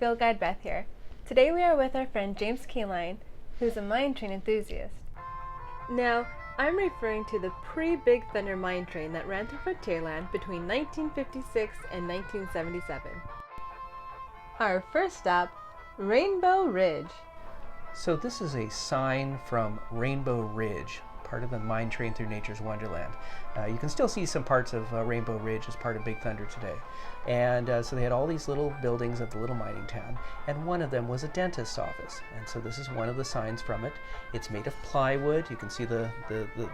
Field Guide Beth here. Today we are with our friend James Keeline, who's a mine train enthusiast. Now, I'm referring to the pre-Big Thunder mine train that ran through Frontierland between 1956 and 1977. Our first stop, Rainbow Ridge. So this is a sign from Rainbow Ridge, part of the mine train through nature's Wonderland. You can still see some parts of Rainbow Ridge as part of Big Thunder today. And so they had all these little buildings of the little mining town, and one of them was a dentist's office. And so this is one of the signs from it. It's made of plywood. You can see the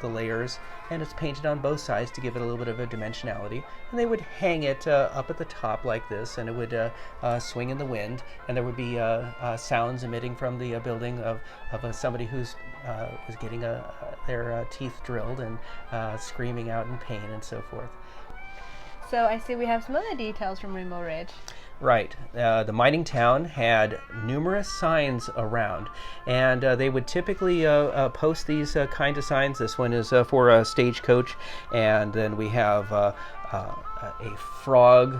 layers, and it's painted on both sides to give it a little bit of a dimensionality. And they would hang it up at the top like this, and it would swing in the wind, and there would be sounds emitting from the building of somebody who's was getting their teeth drilled and screaming out in pain and so forth. So I see we have some other details from Rainbow Ridge. Right. The mining town had numerous signs around, and they would typically post these kind of signs. This one is for a stagecoach, and then we have a frog.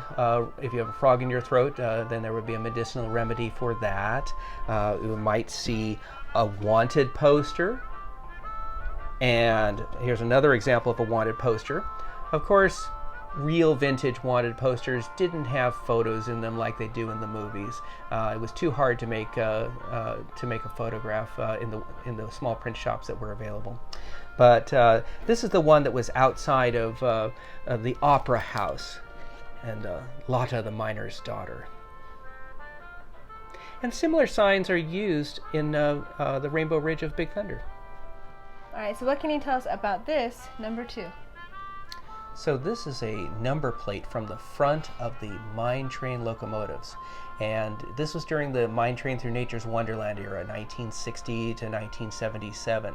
If you have a frog in your throat, then there would be a medicinal remedy for that. You might see a wanted poster, and here's another example of a wanted poster. Of course, real vintage wanted posters didn't have photos in them like they do in the movies. It was too hard to make a photograph in the small print shops that were available. But this is the one that was outside of the Opera House, and Lotta the miner's daughter. And similar signs are used in the Rainbow Ridge of Big Thunder. All right, so what can you tell us about this, number 2? So this is a number plate from the front of the mine train locomotives. And this was during the mine train through nature's Wonderland era, 1960 to 1977.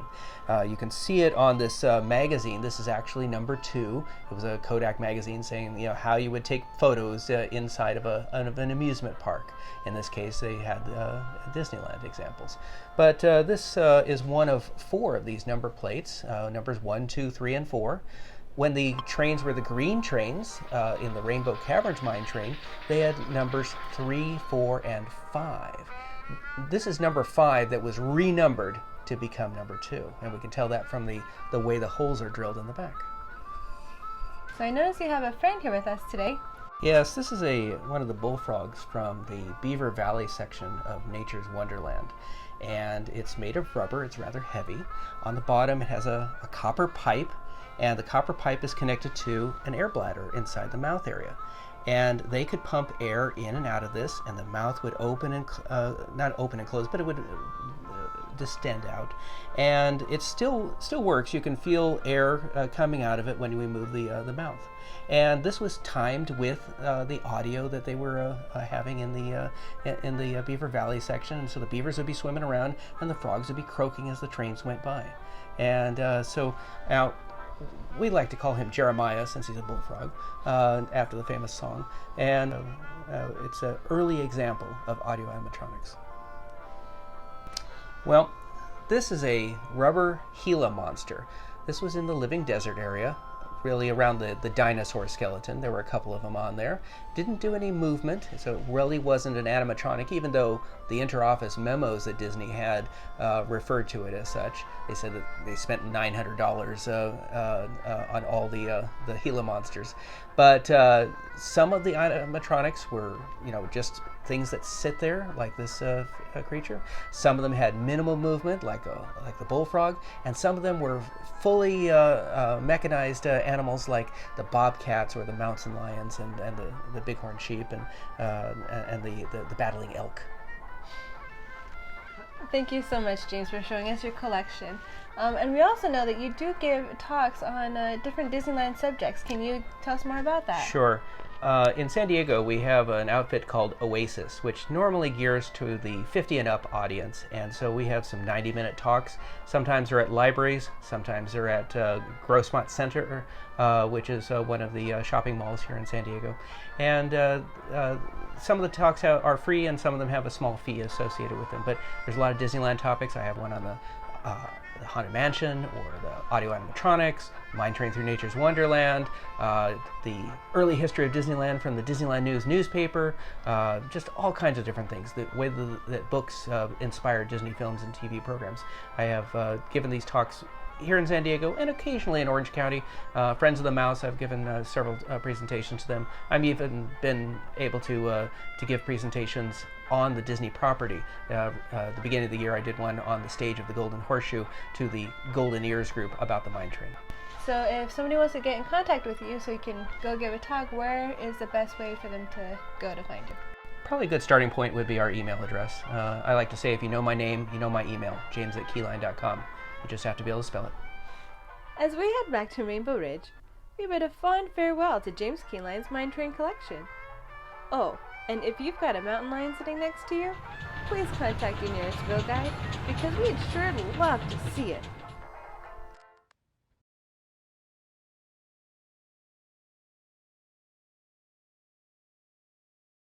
You can see it on this magazine. This is actually number 2. It was a Kodak magazine saying, how you would take photos inside of an amusement park. In this case, they had Disneyland examples. But this is one of 4 of these number plates, numbers 1, 2, 3, and 4. When the trains were the green trains in the Rainbow Caverns mine train, they had numbers 3, 4, and 5. This is number 5 that was renumbered to become number 2, and we can tell that from the way the holes are drilled in the back. So I notice you have a friend here with us today. Yes, this is one of the bullfrogs from the Beaver Valley section of Nature's Wonderland. And it's made of rubber. It's rather heavy. On the bottom it has a copper pipe, and the copper pipe is connected to an air bladder inside the mouth area. And they could pump air in and out of this, and the mouth would open and not open and close, but it would distend out. And it still works. You can feel air coming out of it when we move the mouth. And this was timed with the audio that they were having in the Beaver Valley section. And so the beavers would be swimming around, and the frogs would be croaking as the trains went by. And so now, we like to call him Jeremiah since he's a bullfrog, after the famous song. And it's an early example of audio animatronics. Well, this is a rubber Gila monster. This was in the Living Desert area, really around the dinosaur skeleton. There were a couple of them on there. Didn't do any movement, so it really wasn't an animatronic, even though the inter-office memos that Disney had referred to it as such. They said that they spent $900 on all the Gila monsters. But some of the animatronics were, just things that sit there, like this creature. Some of them had minimal movement, like the bullfrog, and some of them were fully mechanized animals, like the bobcats or the mountain lions and the bighorn sheep and the battling elk. Thank you so much, James, for showing us your collection. And we also know that you do give talks on different Disneyland subjects. Can you tell us more about that? Sure. In San Diego, we have an outfit called Oasis, which normally gears to the 50 and up audience. And so we have some 90-minute talks. Sometimes they're at libraries, sometimes they're at Grossmont Center, which is one of the shopping malls here in San Diego. And some of the talks are free, and some of them have a small fee associated with them. But there's a lot of Disneyland topics. I have one on the the Haunted Mansion or the audio animatronics, Mine Train Through Nature's Wonderland, the early history of Disneyland from the Disneyland News newspaper, just all kinds of different things, the way that books inspire Disney films and TV programs. I have given these talks here in San Diego and occasionally in Orange County. Friends of the Mouse, I've given several presentations to them. I've even been able to give presentations on the Disney property. At the beginning of the year, I did one on the stage of the Golden Horseshoe to the Golden Ears group about the Mine Train. So if somebody wants to get in contact with you so you can go give a talk, where is the best way for them to go to find you? Probably a good starting point would be our email address. I like to say, if you know my name, you know my email, james@keeline.com. You just have to be able to spell it. As we head back to Rainbow Ridge, we bid a fond farewell to James Keeline's Mine Train collection. Oh, and if you've got a mountain lion sitting next to you, please contact your nearest field guide, because we'd sure love to see it.